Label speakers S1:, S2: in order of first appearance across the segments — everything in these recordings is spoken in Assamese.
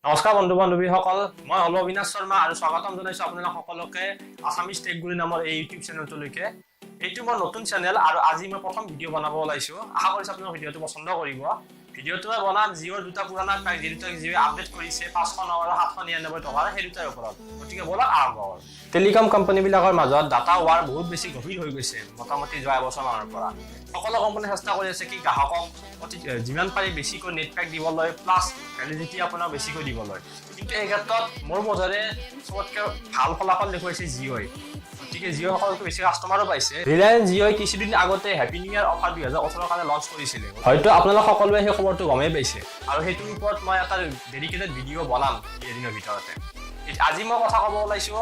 S1: নমস্কাৰ বন্ধু বান্ধৱীসকল, মই হলো অবিনাশ শৰ্মা আৰু স্বাগতম জনাইছো আপোনালোক সকলোকে আছামিজ টেকগুৰি নামৰ এই ইউটিউব চেনেলটোলৈকে। এইটো মোৰ নতুন চেনেল আৰু আজি মই প্ৰথম ভিডিঅ' বনাব ওলাইছো। আশা কৰিছো আপোনালোকে ভিডিঅ'টো পছন্দ কৰিব। ভিডিঅ'টো মই বনাম জিঅ'ৰ দুটা পুৰণা প্ৰাইচ যিটো জিঅ'য়ে আপডেট কৰিছে 509 আৰু 799 টকাৰ সেই দুটাৰ ওপৰত। গতিকে বলক আৰম্ভ কৰোঁ। টেলিকম কোম্পানীবিলাকৰ মাজত ডাটা ৱাৰ বহুত বেছি গভীৰ হৈ গৈছে মোটামুটি যোৱা এবছৰমানৰ পৰা। সকলো কোম্পানীয়ে চেষ্টা কৰি আছে কি গ্ৰাহকক যিমান পাৰি বেছিকৈ নেট পেক দিবলৈ প্লাছ ভেলিডিটি আপোনাক বেছিকৈ দিবলৈ। কিন্তু এই ক্ষেত্ৰত মোৰ বোধেৰে চবতকৈ ভাল ফলাফল দেখুৱাইছে জিঅ'ই। গতিকে জিঅ' সকলোকে বেছি কাষ্টমাৰো পাইছে। ৰিলায়েন্স জিঅ'ই কিছুদিন আগতে হেপী নিউ ইয়াৰ অফাৰ 2018 কাৰণে লঞ্চ কৰিছিলে। হয়তো আপোনালোক সকলোৱে সেই খবৰটো গমেই পাইছে আৰু সেইটোৰ ওপৰত মই এটা ডেডিকেটেড ভিডিঅ' বনাম এদিনৰ ভিতৰতে। আজি মই কথা ক'ব ওলাইছো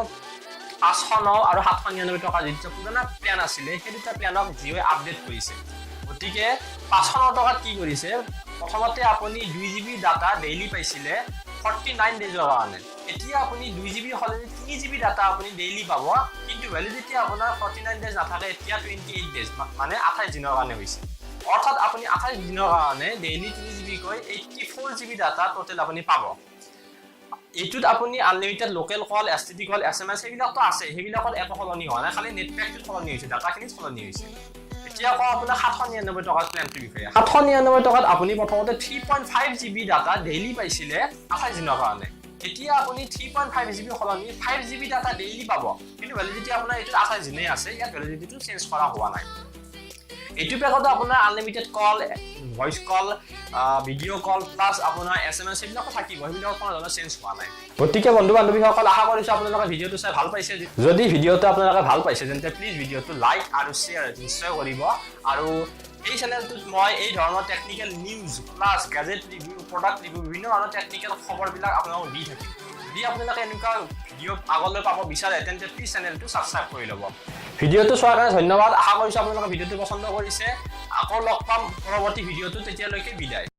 S1: 509 আৰু 799 টকাৰ যিটো পুৰণা প্লেন আছিলে সেই দুটা প্লেনক জিঅ'ই আপডেট কৰিছে। গতিকে 509 টকাত কি কৰিছে, প্ৰথমতে আপুনি 2 GB ডাটা ডেইলি পাইছিলে 49 ডেজৰ কাৰণে। এতিয়া আপুনি 2 GB হ'লে 3 GB ডাটা আপুনি ডেইলি পাব, কিন্তু ভেলিডিটি আপোনাৰ 49 ডেজ নাথাকে, এতিয়া 28 ডেজ মানে 28 দিনৰ কাৰণে হৈছে। অৰ্থাৎ আপুনি 28 দিনৰ কাৰণে ডেইলি 3 GB কৈ 84 GB ডাটা টোটেল আপুনি পাব। এইটোত আপুনি আনলিমিটেড লোকেল কল, এছটিডি কল, SMS সেইবিলাকতো আছে, সেইবিলাকত একো সলনি হোৱা নাই, খালি নেট পেকটো সলনি হৈছে, ডাটাখিনি সলনি হৈছে। এতিয়া কওঁ আপোনাৰ 799 টকাৰ প্লেনটোৰ বিষয়ে। 799 টকাত আপুনি প্ৰথমতে 3.5 GB ডাটা ডেইলি পাইছিলে 28 দিনৰ কাৰণে। এতিয়া আপুনি 3.5 GB সলনি 5 GB ডাটা ডেইলি পাব, কিন্তু ভেলিডিটি আপোনাৰ এইটো 28 দিনেই আছে, ইয়াত ভেলিডিটিটো চেঞ্জ কৰা হোৱা নাই। এইটো পেকতো আপোনাৰ আনলিমিটেড কল, ভইচ কল, ভিডিঅ' কল প্লাছ আপোনাৰ SMS এইবিলাকো থাকিব, সেইবিলাকত কোনো ধৰণৰ চেঞ্জ হোৱা নাই। গতিকে বন্ধু বান্ধৱীসকল, আশা কৰিছোঁ আপোনালোকে ভিডিঅ'টো চাই ভাল পাইছে। যদি ভিডিঅ'টো আপোনালোকে ভাল পাইছে তেন্তে প্লিজ ভিডিঅ'টো লাইক আৰু শ্বেয়াৰ নিশ্চয় কৰিব। আৰু এই চেনেলটোত মই এই ধৰণৰ technical news plus gadget review, product review, বিভিন্ন ধৰণৰ টেকনিকেল খবৰবিলাক আপোনালোকক দি থাকিম। যদি আপোনালোকে এনেকুৱা ভিডিঅ' আগলৈ পাব বিচাৰে তেন্তে প্লিজ চেনেলটো ছাবস্ক্ৰাইব কৰি ল'ব। ভিডিঅ'টো চোৱাৰ কাৰণে ধন্যবাদ। আশা কৰিছোঁ আপোনালোকে ভিডিঅ'টো পছন্দ কৰিছে। আকৌ লগ পাম পৰৱৰ্তী ভিডিঅ'টো, তেতিয়ালৈকে বিদায়।